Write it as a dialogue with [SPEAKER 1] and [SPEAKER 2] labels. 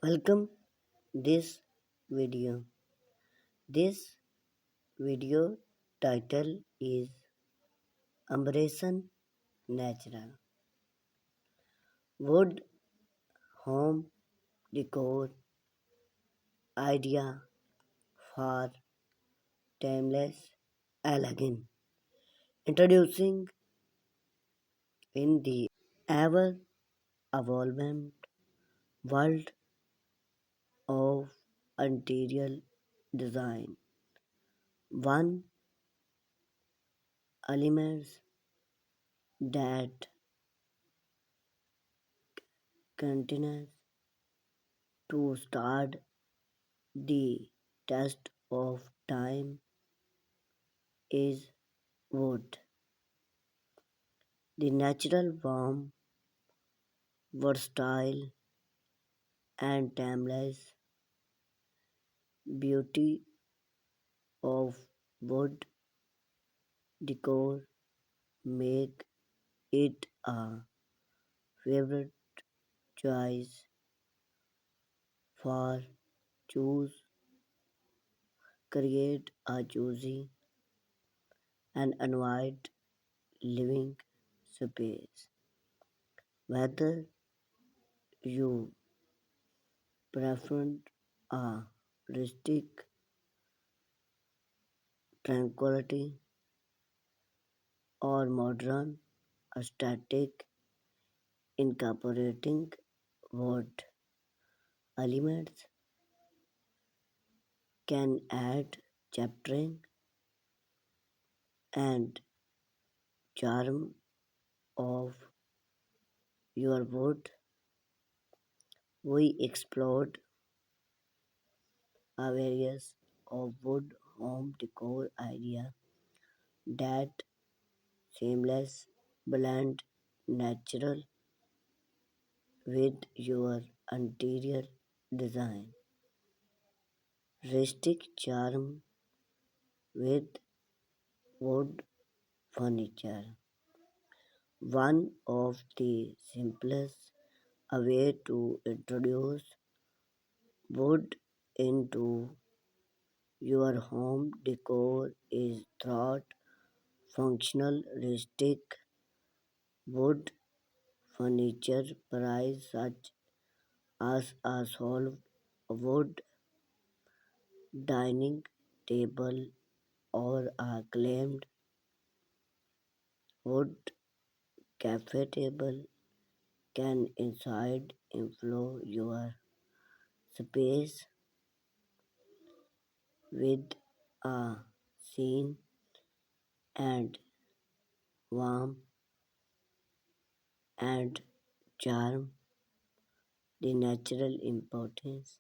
[SPEAKER 1] Welcome this video. This video title is Embracing Natural Wood Home Decor Idea for Timeless Elegance. Introducing in the ever evolving world of interior design. One elements that continues to start the test of time is wood. The natural warm, versatile, and timeless beauty of wood decor make it a favorite choice for choose create a cozy and inviting living space. Whether you prefer a rustic tranquility or modern aesthetic incorporating wood elements can add chaptering and charm of your wood. We explored a various of wood home decor idea that seamless blend natural with your interior design. Rustic charm with wood furniture. One of the simplest way to introduce wood into your home decor is through functional rustic wood furniture price such as a solid wood dining table or a claimed wood cafe table can inside inflow your space with a scene and warmth and charm. The natural importance